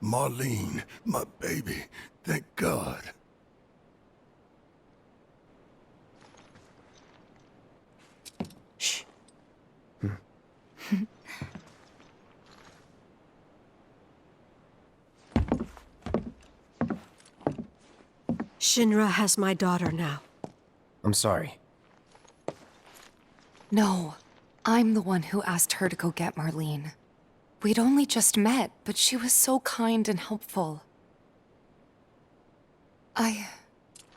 Marlene, my baby. Thank God. Shh. Shinra has my daughter now. I'm sorry. No, I'm the one who asked her to go get Marlene. We'd only just met, but she was so kind and helpful. I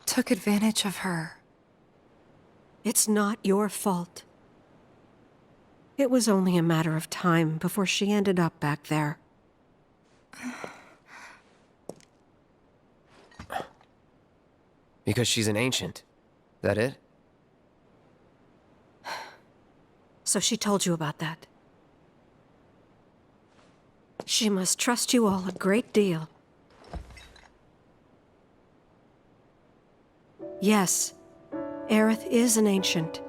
took advantage of her. It's not your fault. It was only a matter of time before she ended up back there. Because she's an ancient. That it? So she told you about that. She must trust you all a great deal. Yes, Aerith is an ancient.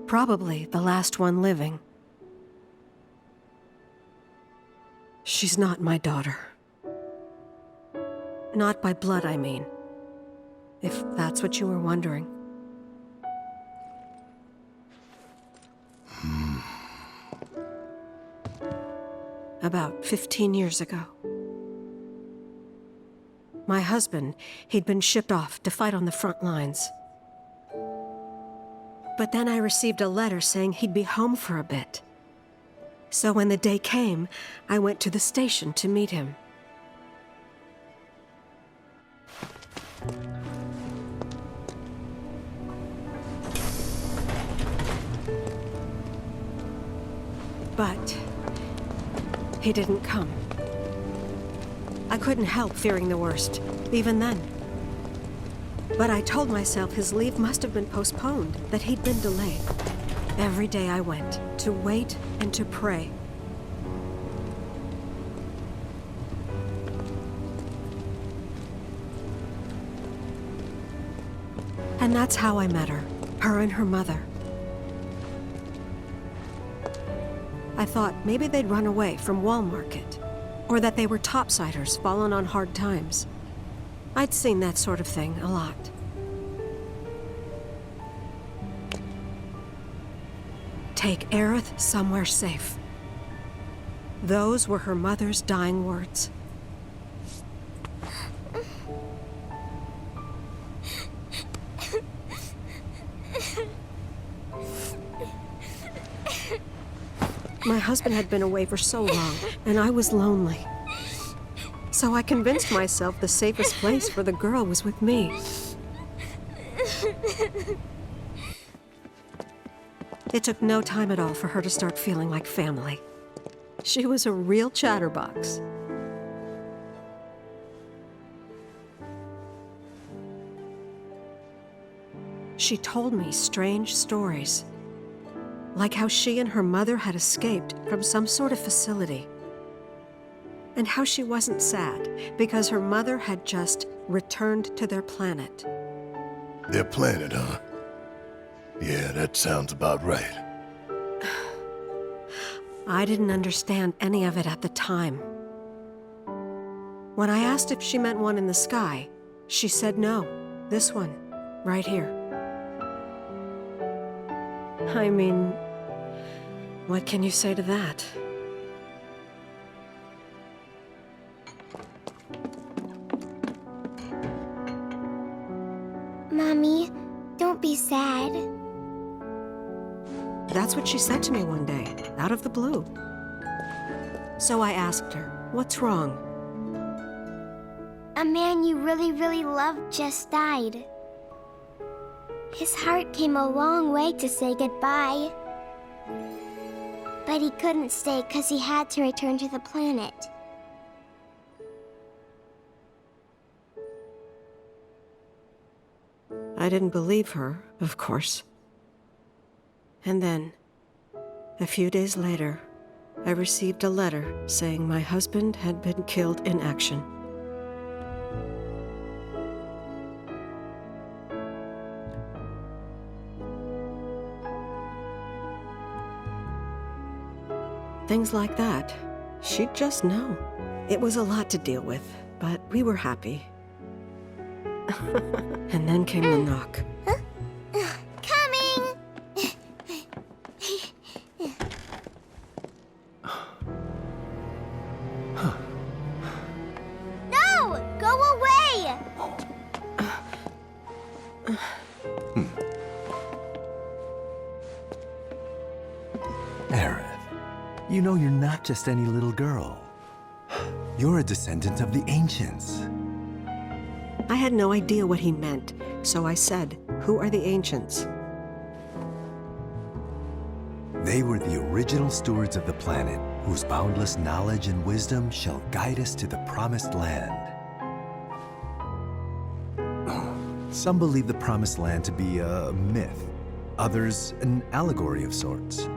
Probably the last one living. She's not my daughter. Not by blood, I mean. If that's what you were wondering. About 15 years ago. My husband, he'd been shipped off to fight on the front lines. But then I received a letter saying he'd be home for a bit. So when the day came, I went to the station to meet him. But he didn't come. I couldn't help fearing the worst, even then. But I told myself his leave must have been postponed, that he'd been delayed. Every day I went, to wait and to pray. And that's how I met her and her mother. I thought maybe they'd run away from Wall Market, or that they were topsiders fallen on hard times. I'd seen that sort of thing a lot. Take Aerith somewhere safe. Those were her mother's dying words. My husband had been away for so long, and I was lonely. So I convinced myself the safest place for the girl was with me. It took no time at all for her to start feeling like family. She was a real chatterbox. She told me strange stories. Like how she and her mother had escaped from some sort of facility. And how she wasn't sad because her mother had just returned to their planet. Their planet, huh? Yeah, that sounds about right. I didn't understand any of it at the time. When I asked if she meant one in the sky, she said no. This one, right here. I mean, what can you say to that? Mommy, don't be sad. That's what she said to me one day, out of the blue. So I asked her, what's wrong? A man you really, really loved just died. His heart came a long way to say goodbye. But he couldn't stay because he had to return to the planet. I didn't believe her, of course. And then, a few days later, I received a letter saying my husband had been killed in action. Things like that, she'd just know. It was a lot to deal with, but we were happy. And then came the knock. Coming! No! Go away! Aerith, you know you're not just any little girl. You're a descendant of the ancients. I had no idea what he meant, so I said, "Who are the ancients?" They were the original stewards of the planet, whose boundless knowledge and wisdom shall guide us to the promised land. Some believe the promised land to be a myth, others an allegory of sorts.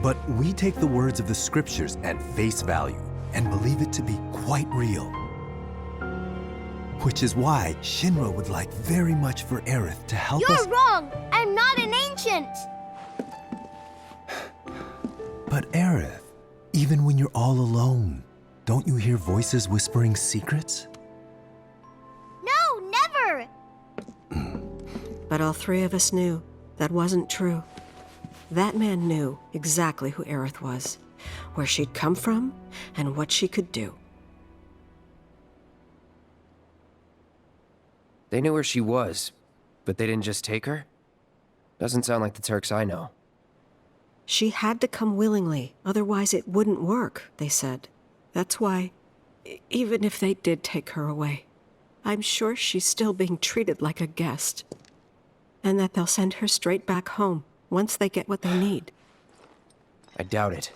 But we take the words of the scriptures at face value and believe it to be quite real. Which is why Shinra would like very much for Aerith to help us. You're wrong! I'm not an ancient! But Aerith, even when you're all alone, don't you hear voices whispering secrets? No, never! But all three of us knew that wasn't true. That man knew exactly who Aerith was, where she'd come from, and what she could do. They knew where she was, but they didn't just take her? Doesn't sound like the Turks I know. She had to come willingly, otherwise it wouldn't work, they said. That's why, even if they did take her away, I'm sure she's still being treated like a guest. And that they'll send her straight back home once they get what they need. I doubt it.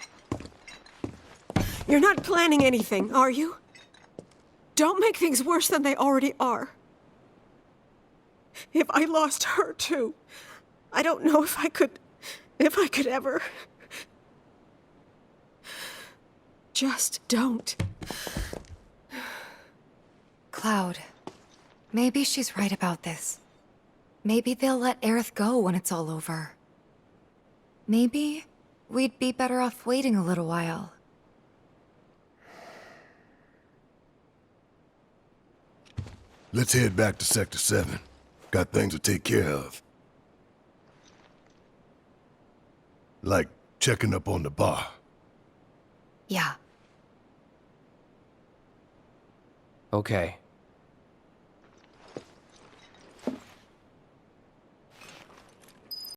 You're not planning anything, are you? Don't make things worse than they already are. If I lost her too, I don't know if I could ever. Just don't. Cloud, maybe she's right about this. Maybe they'll let Aerith go when it's all over. Maybe we'd be better off waiting a little while. Let's head back to Sector 7. Got things to take care of. Like checking up on the bar. Yeah. Okay.